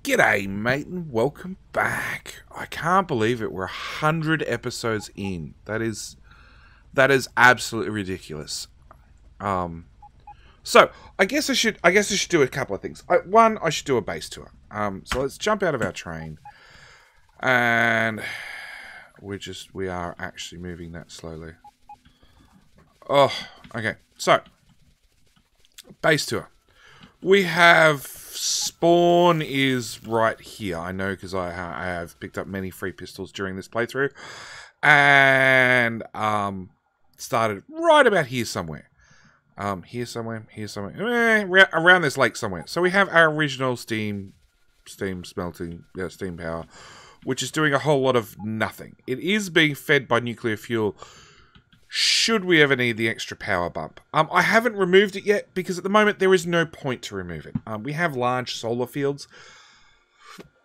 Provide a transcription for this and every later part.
G'day, mate, and welcome back. I can't believe it. We're 100 episodes in. That is absolutely ridiculous. So I guess I should do a couple of things. One, I should do a base tour. So let's jump out of our train, and we are actually moving that slowly. Oh, okay. So base tour. We have spawn is right here. I know because I have picked up many free pistols during this playthrough, and started right about here somewhere. Here somewhere, around this lake somewhere. So we have our original steam smelting, steam power, which is doing a whole lot of nothing. It is being fed by nuclear fuel. Should we ever need the extra power bump? I haven't removed it yet because at the moment there is no point to remove it. We have large solar fields,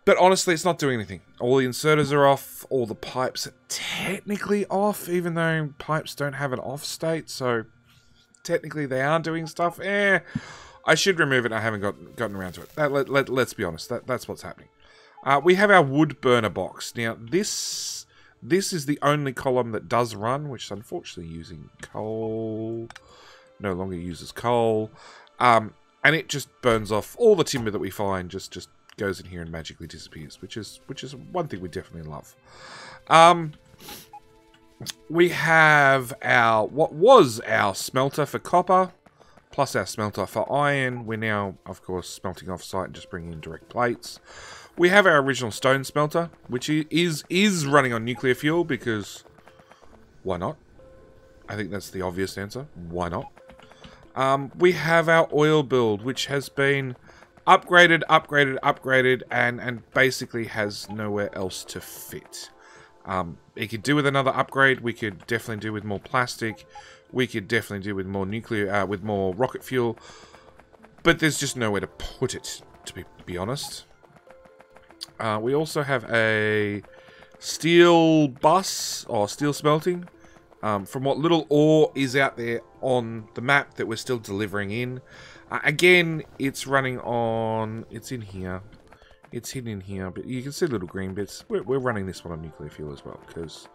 but honestly it's not doing anything. All the inserters are off, all the pipes are technically off, even though pipes don't have an off state, so technically they are doing stuff. I should remove it. I haven't gotten around to it. Let's be honest, that's what's happening. We have our wood burner box. Now this is the only column that does run, which is unfortunately using coal. No longer uses coal. And it just burns off all the timber that we find, just goes in here and magically disappears, which is one thing we definitely love. We have what was our smelter for copper, plus our smelter for iron. We're now, of course, smelting off-site and just bringing in direct plates. We have our original stone smelter, which is running on nuclear fuel because why not? I think that's the obvious answer. Why not? We have our oil build, which has been upgraded, and basically has nowhere else to fit. It could do with another upgrade. We could definitely do with more plastic. We could definitely do with more nuclear, with more rocket fuel. But there's just nowhere to put it, to be honest. We also have a steel bus, or steel smelting, from what little ore is out there on the map that we're still delivering in. Again, it's running on, it's in here. It's hidden in here, but you can see little green bits. We're running this one on nuclear fuel as well, because,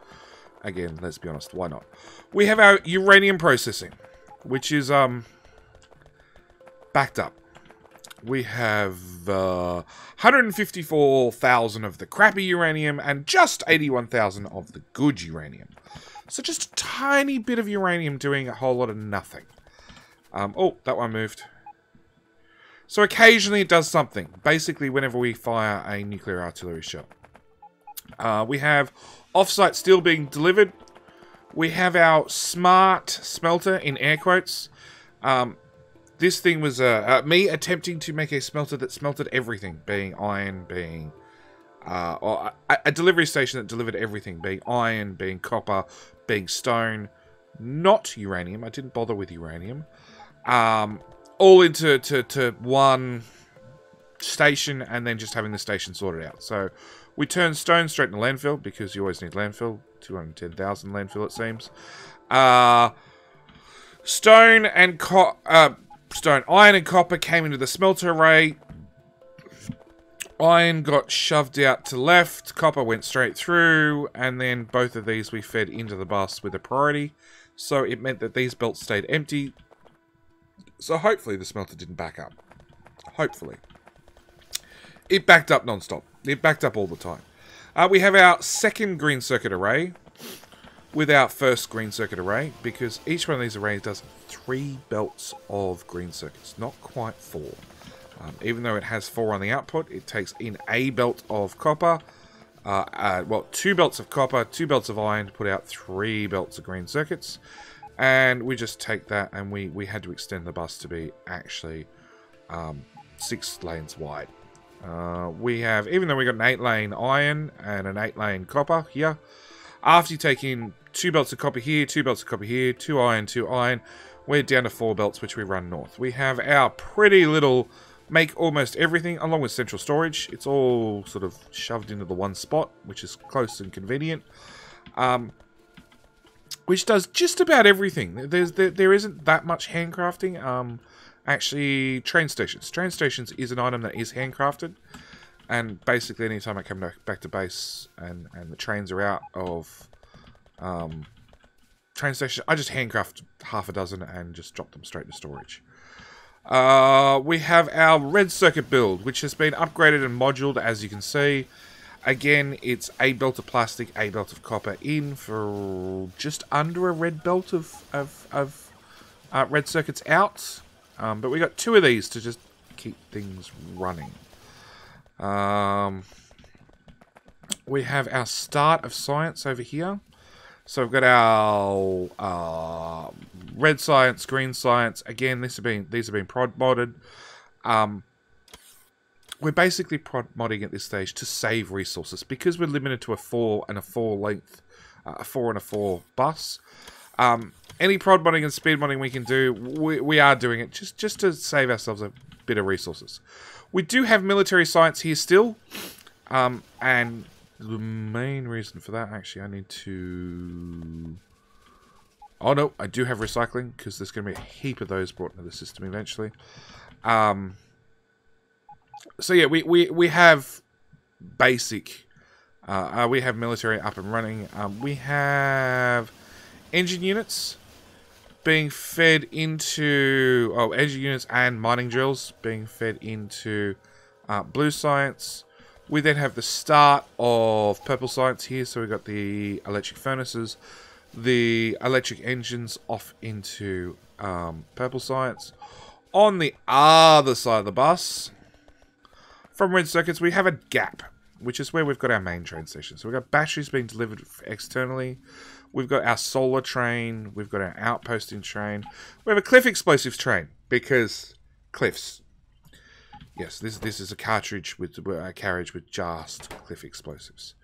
again, let's be honest, why not? We have our uranium processing, which is backed up. We have 154,000 of the crappy uranium and just 81,000 of the good uranium. So just a tiny bit of uranium doing a whole lot of nothing. Oh, that one moved. So occasionally it does something. Basically, whenever we fire a nuclear artillery shot. We have off-site steel being delivered. We have our smart smelter, in air quotes. This thing was me attempting to make a smelter that smelted everything, being iron, being or a delivery station that delivered everything, being iron, being copper, being stone, not uranium. I didn't bother with uranium. All into one station, and then just having the station sorted out. So we turn stone straight into landfill, because you always need landfill. 210,000 landfill, it seems. Iron and copper came into the smelter array. Iron got shoved out to left. Copper went straight through. And then both of these we fed into the bus with a priority. So it meant that these belts stayed empty. So hopefully the smelter didn't back up. Hopefully. It backed up non-stop. It backed up all the time. We have our second green circuit array with our first green circuit array, because each one of these arrays does 3 belts of green circuits, not quite 4. Even though it has 4 on the output, it takes in a belt of copper, 2 belts of copper, 2 belts of iron to put out 3 belts of green circuits. And we just take that, and we had to extend the bus to be actually 6 lanes wide. We have, even though we got an 8-lane iron and an 8-lane copper here, after you take in 2 belts of copper here, 2 belts of copper here, 2 iron, we're down to 4 belts, which we run north. We have our pretty little make almost everything, along with central storage. It's all sort of shoved into the one spot, which is close and convenient. Which does just about everything. There isn't that much handcrafting. Actually, train stations. Train stations is an item that is handcrafted. And basically, anytime I come back to base and the trains are out of train station, I just handcraft half a dozen and just drop them straight to storage. We have our red circuit build, which has been upgraded and moduled, as you can see. Again, it's a belt of plastic, a belt of copper, in for just under a red belt of red circuits out. But we got 2 of these to just keep things running. We have our start of science over here. So we've got our red science, green science. Again, these have been prod modded. We're basically prod modding at this stage to save resources because we're limited to a 4 and a 4 length, a 4 and a 4 bus. Any prod modding and speed modding we can do, we are doing it just to save ourselves a bit of resources. We do have military science here still, and the main reason for that, actually, I need to... Oh no, I do have recycling, because there's going to be a heap of those brought into the system eventually. So yeah, we have basic... we have military up and running. We have engine units being fed into... Oh, engine units and mining drills being fed into blue science. We then have the start of purple science here. So we've got the electric furnaces, the electric engines off into purple science. On the other side of the bus, from red circuits, we have a gap, which is where we've got our main train station. So we've got batteries being delivered externally. We've got our solar train. We've got our outposting train. We have a cliff explosives train, because cliffs. Yes, this is a carriage with just cliff explosives,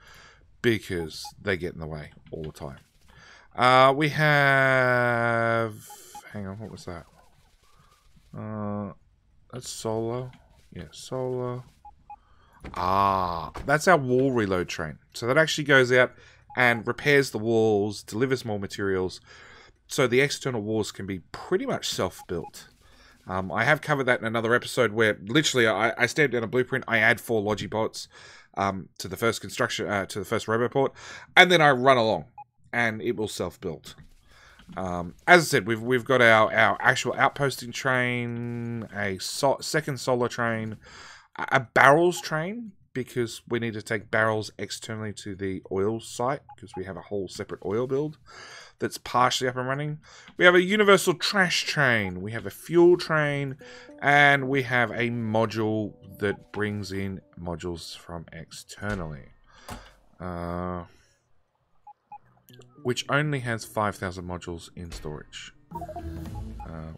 because they get in the way all the time. We have... Hang on, what was that? That's solar. Yeah, solar. That's our wall reload train. So that actually goes out and repairs the walls, delivers more materials, so the external walls can be pretty much self-built. I have covered that in another episode where literally I stamp down a blueprint, I add 4 Logibots to the first construction, to the first Roboport, and then I run along, and it will self-build. As I said, we've got our actual outposting train, a second solar train, a barrels train, because we need to take barrels externally to the oil site, because we have a whole separate oil build that's partially up and running. We have a universal trash train, we have a fuel train, and we have a module that brings in modules from externally. Which only has 5,000 modules in storage.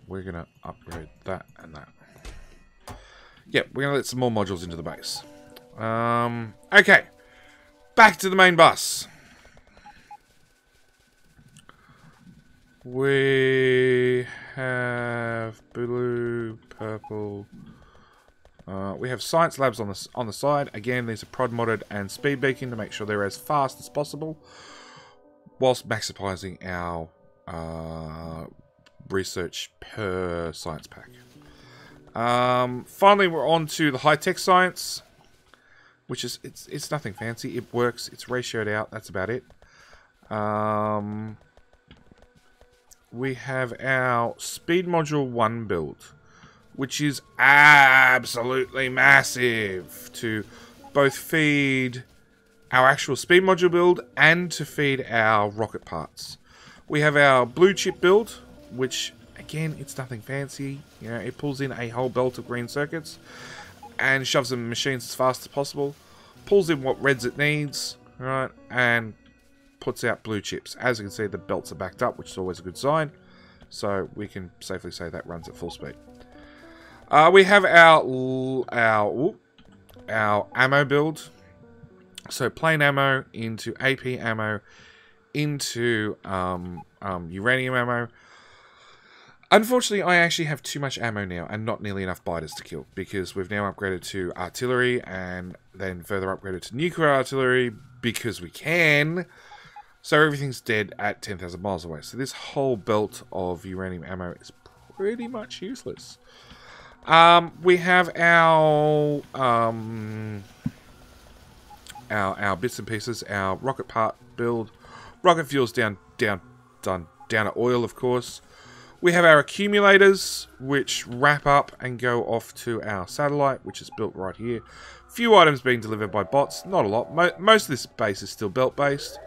We're going to upgrade that and that. Yep, we're going to let some more modules into the base. Okay, back to the main bus. We have blue, purple. We have science labs on the side. Again, these are prod modded and speed beacon to make sure they're as fast as possible, whilst maximizing our research per science pack. Finally, we're on to the high-tech science, which is it's nothing fancy. It works. It's ratioed out. That's about it. We have our Speed Module 1 build, which is absolutely massive to both feed our actual Speed Module build and to feed our rocket parts. We have our blue chip build, which, again, it's nothing fancy. You know, it pulls in a whole belt of green circuits and shoves them in machines as fast as possible, pulls in what reds it needs, right, and puts out blue chips. As you can see, the belts are backed up, which is always a good sign. So we can safely say that runs at full speed. We have our ammo build. So plain ammo into AP ammo into uranium ammo. Unfortunately, I actually have too much ammo now and not nearly enough biters to kill, because we've now upgraded to artillery and then further upgraded to nuclear artillery because we can. So everything's dead at 10,000 miles away. So this whole belt of uranium ammo is pretty much useless. We have our our bits and pieces, our rocket part build, rocket fuels done down at oil, of course. We have our accumulators, which wrap up and go off to our satellite, which is built right here. Few items being delivered by bots, not a lot. Most of this base is still belt-based,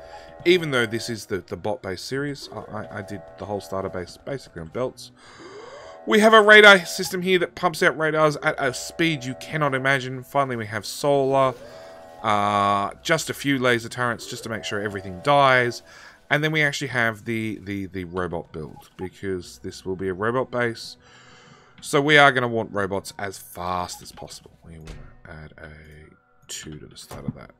even though this is the bot-based series. I did the whole starter base basically on belts. We have a radar system here that pumps out radars at a speed you cannot imagine. Finally, we have solar, just a few laser turrets just to make sure everything dies. And then we actually have the robot build, because this will be a robot base. So we are going to want robots as fast as possible. We want to add a 2 to the start of that.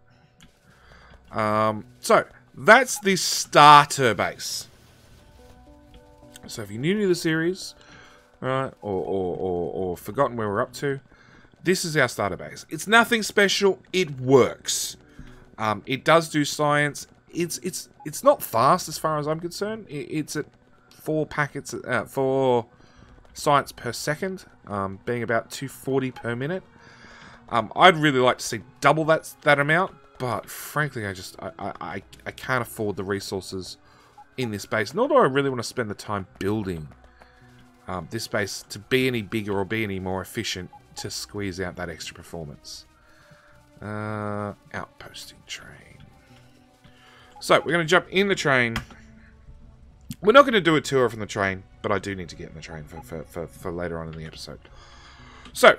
So that's the starter base. So if you're new to the series, right, or forgotten where we're up to, this is our starter base. It's nothing special. It works. It does do science. It's not fast as far as I'm concerned. It's at 4 packets, 4 science per second, being about 240 per minute. I'd really like to see double that amount, but frankly, I can't afford the resources in this base. Nor do I really want to spend the time building this base to be any bigger or be any more efficient to squeeze out that extra performance. Outposting train. So, we're going to jump in the train. We're not going to do a tour from the train, but I do need to get in the train for later on in the episode. So,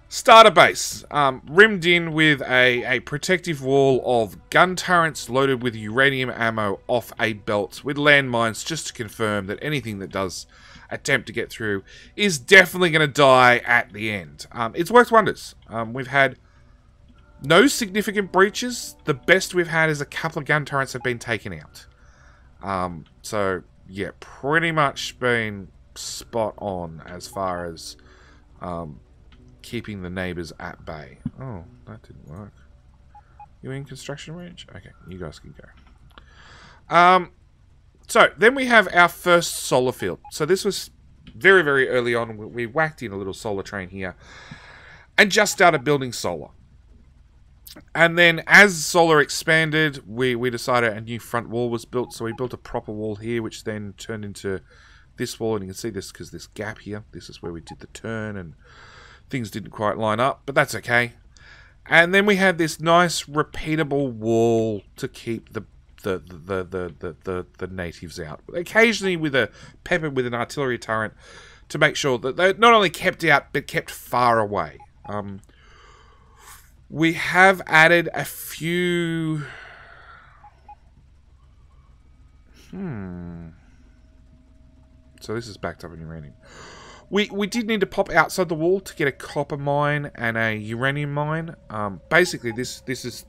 starter base. Rimmed in with a protective wall of gun turrets loaded with uranium ammo off a belt with landmines, just to confirm that anything that does attempt to get through is definitely going to die at the end. It's worked wonders. We've had no significant breaches. The best we've had is a couple of gun turrets have been taken out. So, yeah, pretty much been spot on as far as keeping the neighbours at bay. Oh, that didn't work. You in construction range? Okay, you guys can go. So, then we have our first solar field. So this was very, very early on. We whacked in a little solar train here and just started building solar. And then as solar expanded, we decided a new front wall was built. So we built a proper wall here, which then turned into this wall. And you can see this because this gap here, this is where we did the turn and things didn't quite line up, but that's okay. And then we had this nice repeatable wall to keep the natives out. Occasionally with a peppered with an artillery turret to make sure that they not only kept out, but kept far away. We have added a few... So this is backed up in uranium. We did need to pop outside the wall to get a copper mine and a uranium mine. Basically, this is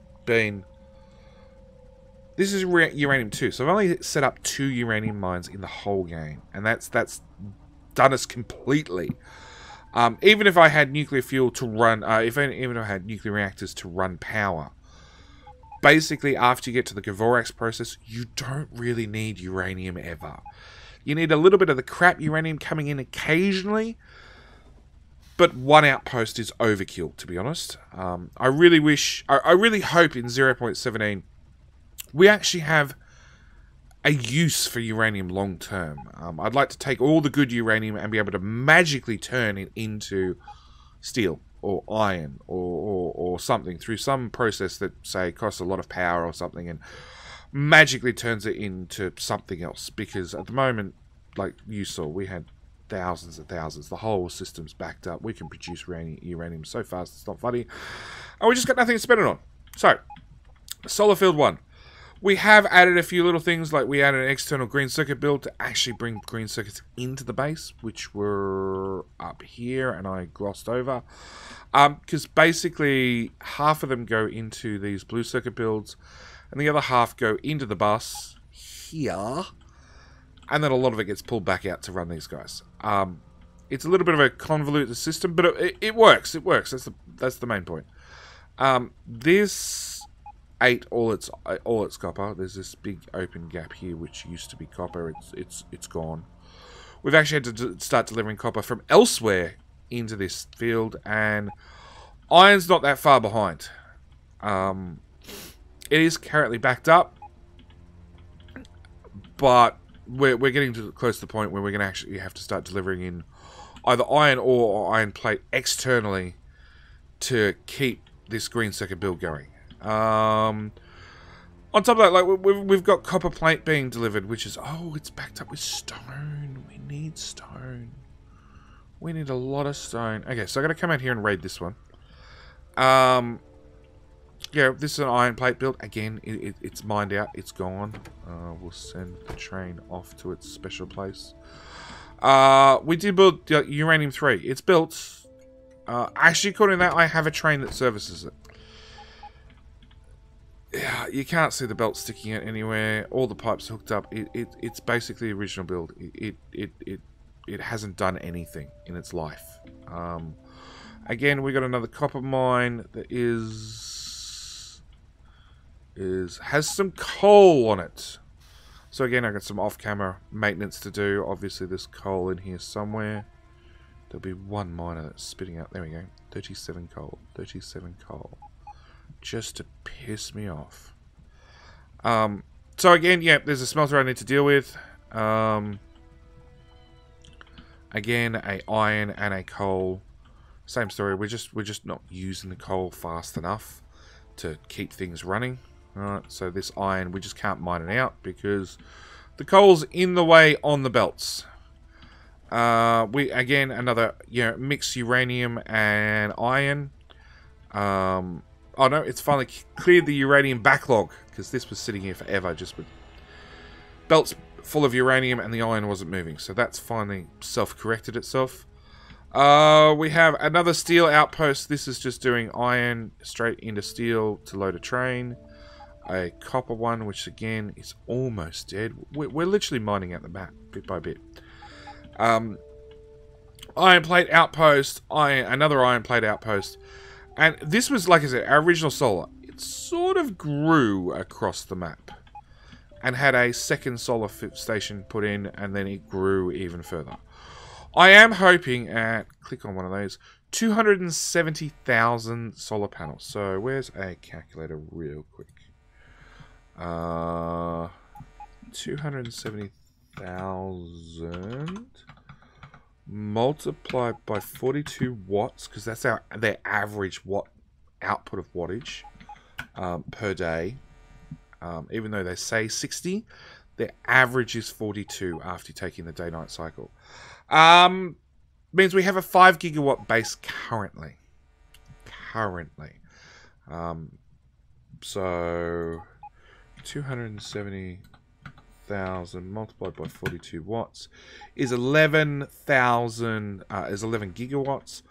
uranium 2. So I've only set up 2 uranium mines in the whole game, and that's done us completely. Even if I had nuclear fuel to run, even if I had nuclear reactors to run power, basically after you get to the Dvorak's process, you don't really need uranium ever. You need a little bit of the crap uranium coming in occasionally, but one outpost is overkill, to be honest. I really hope in 0.17 we actually have a use for uranium long term. I'd like to take all the good uranium and be able to magically turn it into steel or iron or something through some process that, say, costs a lot of power or something and magically turns it into something else. Because at the moment, like you saw, we had thousands and thousands. The whole system's backed up. We can produce uranium so fast it's not funny. And we just got nothing to spend it on. So, Solar Field 1. We have added a few little things, like we added an external green circuit build to actually bring green circuits into the base, which were up here, and I glossed over. Because basically, half of them go into these blue circuit builds, and the other half go into the bus here, and then a lot of it gets pulled back out to run these guys. It's a little bit of a convoluted system, but it works. It works. That's the main point. This ate all its copper. There's this big open gap here which used to be copper. It's gone. We've actually had to start delivering copper from elsewhere into this field, and iron's not that far behind. It is currently backed up, but we're getting close to the point where we're going to actually have to start delivering in either iron ore or iron plate externally to keep this green circuit build going. On top of that, like we've got copper plate being delivered, which is it's backed up with stone. We need stone. We need a lot of stone. Okay, so I got to come out here and raid this one. Yeah, this is an iron plate build. Again, it's mined out. It's gone. We'll send the train off to its special place. We did build uranium 3. It's built. Actually, according to that, I have a train that services it. Yeah, you can't see the belt sticking out anywhere. All the pipes hooked up. It's basically the original build. It hasn't done anything in its life. Again, we got another copper mine that has some coal on it. So again, I got some off-camera maintenance to do. Obviously, there's coal in here somewhere. There'll be one miner that's spitting out. There we go. 37 coal. 37 coal. Just to piss me off. So again, yeah, there's a smelter I need to deal with. Again, a iron and a coal. Same story. We're just not using the coal fast enough to keep things running. Alright, so this iron, we just can't mine it out because the coal's in the way on the belts. We again another mixed uranium and iron. Oh no, it's finally cleared the uranium backlog because this was sitting here forever just with belts full of uranium and the iron wasn't moving. So that's finally self-corrected itself. We have another steel outpost. This is just doing iron straight into steel to load a train. A copper one, which again is almost dead. We're literally mining out the map bit by bit. Iron plate outpost, another iron plate outpost. And this was, like I said, our original solar. It sort of grew across the map. And had a second solar station put in, and then it grew even further. I am hoping at, click on one of those, 270,000 solar panels. So where's a calculator real quick? 270,000 multiplied by 42 watts, because that's their average watt output of wattage per day. Even though they say 60, their average is 42 after taking the day-night cycle. Means we have a 5 gigawatt base currently. So 270,000 multiplied by 42 watts is 11,000. Is 11 gigawatts.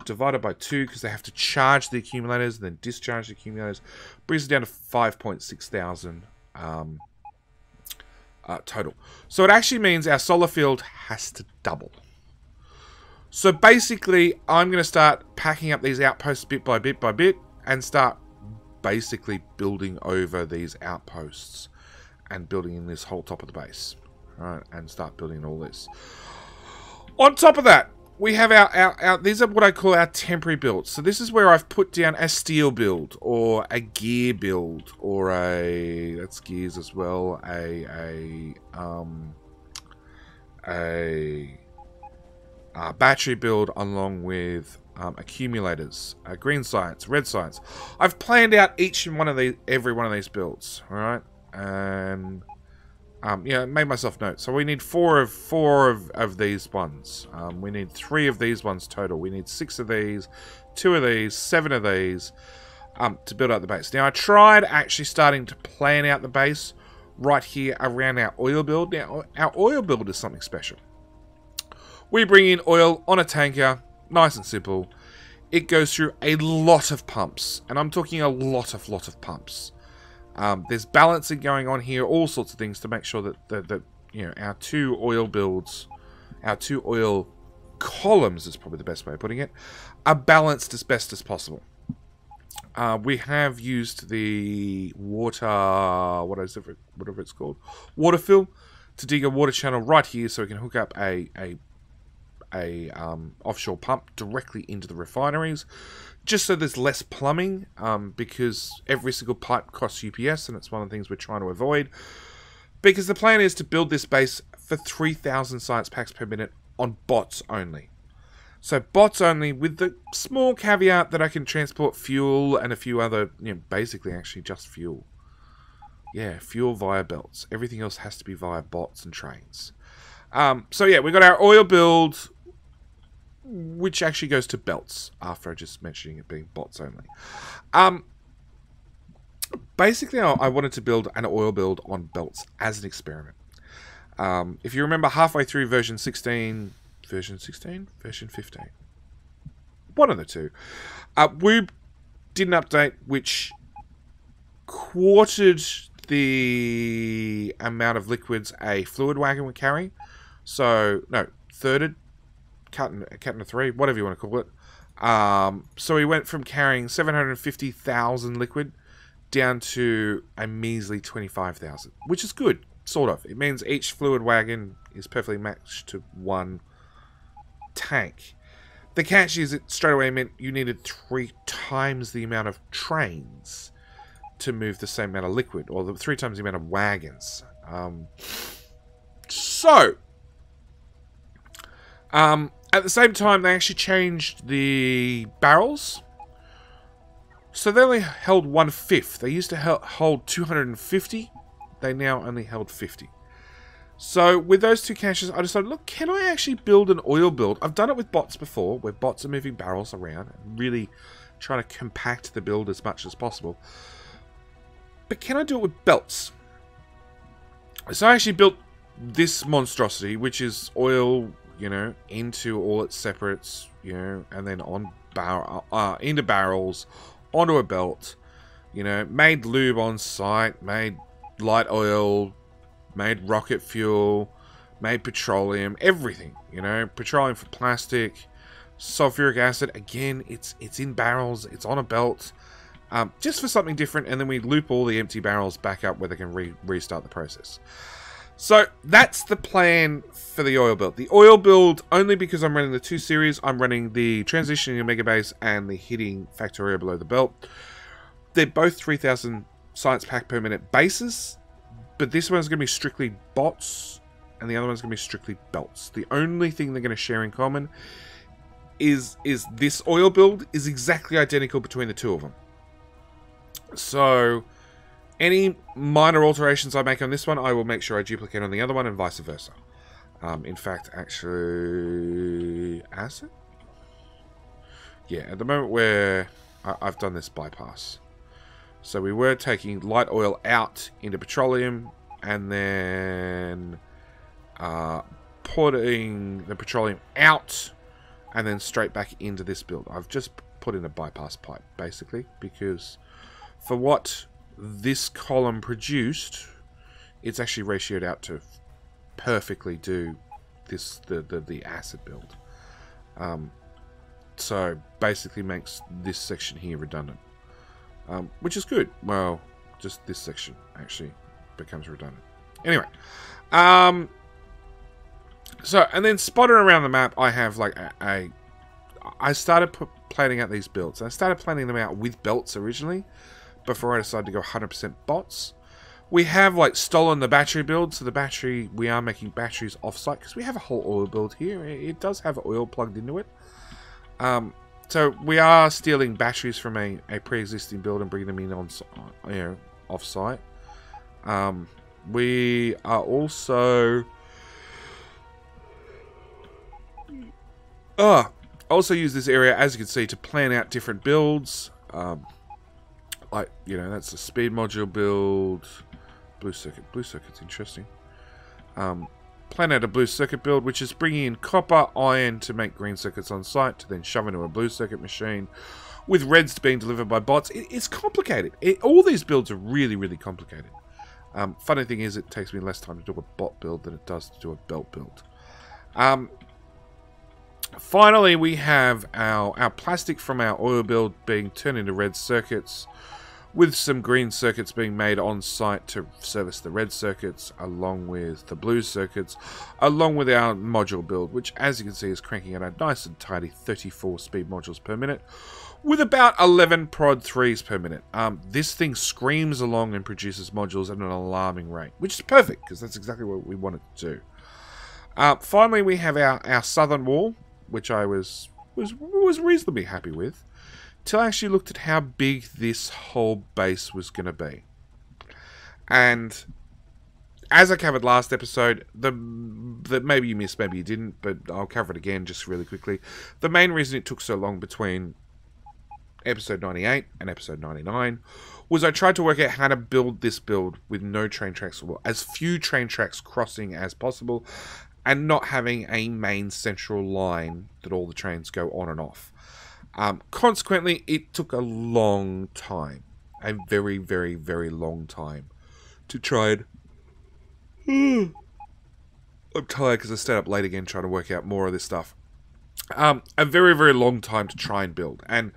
Divided by 2 because they have to charge the accumulators and then discharge the accumulators, brings it down to 5,600 total. So it actually means our solar field has to double. So basically, I'm going to start packing up these outposts bit by bit by bit and start basically building over these outposts and building in this whole top of the base. Right, and start building all this. On top of that, we have our these are what I call our temporary builds. So this is where I've put down a steel build or a gear build or that's gears as well, a battery build along with accumulators, green science, red science. I've planned out every one of these builds, all right, and made myself notes. So we need four of these ones. We need 3 of these ones total. We need 6 of these, 2 of these, 7 of these to build out the base. Now I tried actually starting to plan out the base right here around our oil build. Now our oil build is something special. We bring in oil on a tanker, nice and simple. It goes through a lot of pumps, and I'm talking a lot of pumps. There's balancing going on here, all sorts of things to make sure that our 2 oil builds, our 2 oil columns is probably the best way of putting it, are balanced as best as possible. We have used the water, whatever it's called, water fill, to dig a water channel right here so we can hook up a offshore pump directly into the refineries just so there's less plumbing, because every single pipe costs UPS, and it's one of the things we're trying to avoid. Because the plan is to build this base for 3,000 science packs per minute on bots only. So bots only, with the small caveat that I can transport fuel and a few other, basically actually just fuel. Yeah, fuel via belts. Everything else has to be via bots and trains. So yeah, we've got our oil build, which actually goes to belts, after just mentioning it being bots only. Basically, I wanted to build an oil build on belts as an experiment. If you remember, halfway through version 16, version 15, one of the two, we did an update which quartered the amount of liquids a fluid wagon would carry. So, no, thirded, cut into three, whatever you want to call it. So we went from carrying 750,000 liquid down to a measly 25,000, which is good, sort of. It means each fluid wagon is perfectly matched to one tank. The catch is it straight away meant you needed 3 times the amount of trains to move the same amount of liquid, or 3 times the amount of wagons. At the same time, they actually changed the barrels. So they only held 1/5. They used to hold 250. They now only held 50. So with those two caches, I decided, look, can I actually build an oil build? I've done it with bots before, where bots are moving barrels around and really trying to compact the build as much as possible. But can I do it with belts? So I actually built this monstrosity, which is oil, into all its separates, and then on into barrels, onto a belt, made lube on site, made light oil, made rocket fuel, made petroleum, everything, petroleum for plastic, sulfuric acid, again, it's in barrels, it's on a belt, just for something different, and then we loop all the empty barrels back up where they can restart the process. So that's the plan for the oil build. The oil build, only because I'm running the 2 series, I'm running the transitioning Megabase and the hitting Factorio below the belt. They're both 3,000 science pack per minute bases, but this one's going to be strictly bots, and the other one's going to be strictly belts. The only thing they're going to share in common is this oil build is exactly identical between the two of them. So any minor alterations I make on this one, I will make sure I duplicate on the other one, and vice versa. In fact, actually, acid? Yeah, at the moment where I've done this bypass. So we were taking light oil out into petroleum, and then putting the petroleum out, and then straight back into this build. I've just put in a bypass pipe, basically, because for what this column produced, it's actually ratioed out to perfectly do this the acid build. So basically makes this section here redundant, which is good. Well, just this section actually becomes redundant. Anyway, so and then spotted around the map, I have like I started planning out these builds. I started planning them out with belts originally, before I decided to go 100% bots. We have like stolen the battery build, so the battery, we are making batteries offsite because we have a whole oil build here. It does have oil plugged into it. So we are stealing batteries from a pre-existing build and bringing them in on, offsite. We are also use this area, as you can see, to plan out different builds. Like, that's a speed module build. Blue circuit. Blue circuit's interesting. Plan out a blue circuit build, which is bringing in copper, iron to make green circuits on site, to then shove into a blue circuit machine, with reds being delivered by bots. It's complicated. All these builds are really, really complicated. Funny thing is, it takes me less time to do a bot build than it does to do a belt build. Finally, we have our plastic from our oil build being turned into red circuits, with some green circuits being made on site to service the red circuits, along with the blue circuits, along with our module build, which, as you can see, is cranking out a nice and tidy 34 speed modules per minute, with about 11 prod 3s per minute. This thing screams along and produces modules at an alarming rate, which is perfect, because that's exactly what we wanted to do. Finally, we have our southern wall, which I was reasonably happy with, till I actually looked at how big this whole base was going to be. And as I covered last episode, that maybe you missed, maybe you didn't, but I'll cover it again just really quickly. The main reason it took so long between episode 98 and episode 99 was I tried to work out how to build this build with no train tracks, or as few train tracks crossing as possible, and not having a main central line that all the trains go on and off. Consequently, it took a long time, a very, very, very long time to try and... I'm tired because I stayed up late again trying to work out more of this stuff. A very, very long time to try and build. And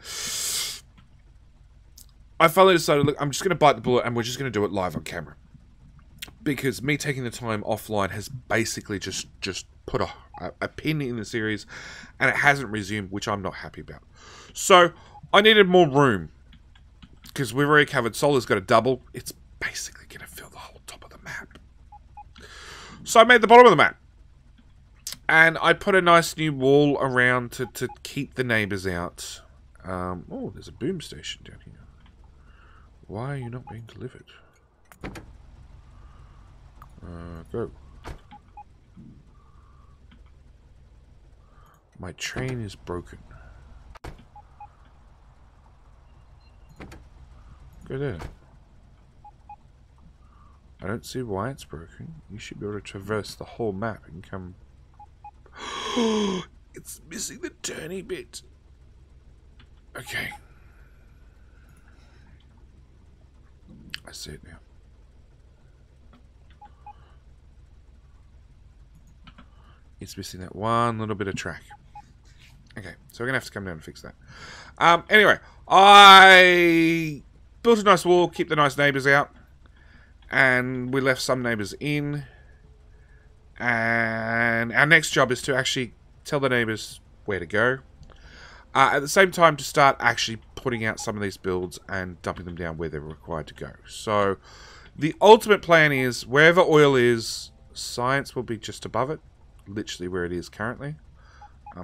I finally decided, look, I'm just going to bite the bullet and we're just going to do it live on camera. Because me taking the time offline has basically just put a pin in the series, and it hasn't resumed, which I'm not happy about. So I needed more room, because we've already covered Solar's got a double. It's basically going to fill the whole top of the map. So I made the bottom of the map, and I put a nice new wall around to keep the neighbours out. Oh, there's a boom station down here. Why are you not being delivered? Go. My train is broken. Go there. I don't see why it's broken. You should be able to traverse the whole map and come... It's missing the turny bit. Okay. I see it now. It's missing that one little bit of track. Okay, so we're going to have to come down and fix that. Anyway, I built a nice wall, keep the nice neighbours out. And we left some neighbours in. And our next job is to actually tell the neighbours where to go. At the same time, to start actually putting out some of these builds and dumping them down where they're required to go. So, the ultimate plan is, wherever oil is, science will be just above it. Literally where it is currently.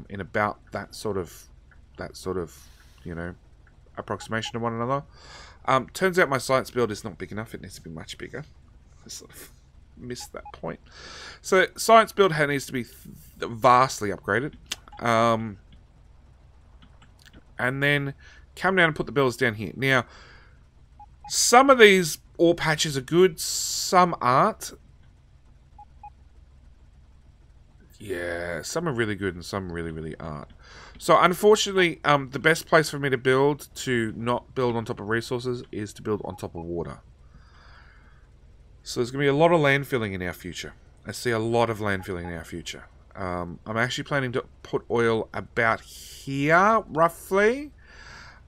In about that sort of, you know, approximation of one another. Turns out my science build is not big enough. It needs to be much bigger. I sort of missed that point. So, science build needs to be vastly upgraded. And then come down and put the builds down here. Now, some of these ore patches are good, some aren't. Yeah, some are really good and some really, really aren't. So, unfortunately, the best place for me to build, to not build on top of resources, is to build on top of water. So, there's going to be a lot of landfilling in our future. I see a lot of landfilling in our future. I'm actually planning to put oil about here, roughly.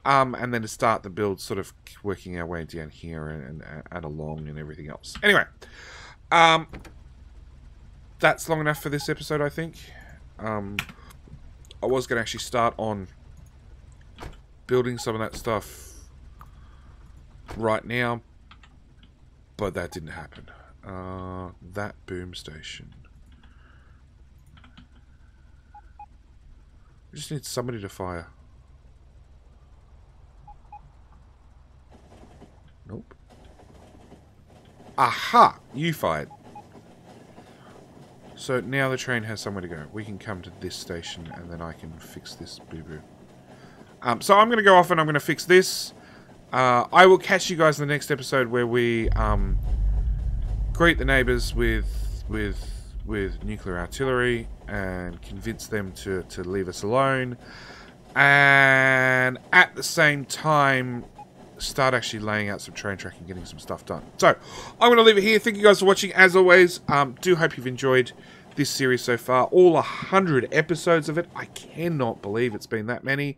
And then to start the build, sort of working our way down here and along and everything else. Anyway, that's long enough for this episode, I think. I was going to actually start on building some of that stuff right now, but that didn't happen. That boom station. We just need somebody to fire. Nope. Aha! You fired. So now the train has somewhere to go. We can come to this station and then I can fix this boo-boo. So I'm going to go off and I'm going to fix this. I will catch you guys in the next episode where we greet the neighbours with nuclear artillery and convince them to leave us alone. And at the same time, start actually laying out some train track and getting some stuff done. So, I'm going to leave it here. Thank you guys for watching. As always, do hope you've enjoyed this series so far. All 100 episodes of it. I cannot believe it's been that many.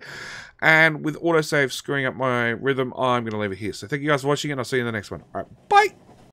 And with autosave screwing up my rhythm, I'm going to leave it here. So, thank you guys for watching, and I'll see you in the next one. Alright, bye!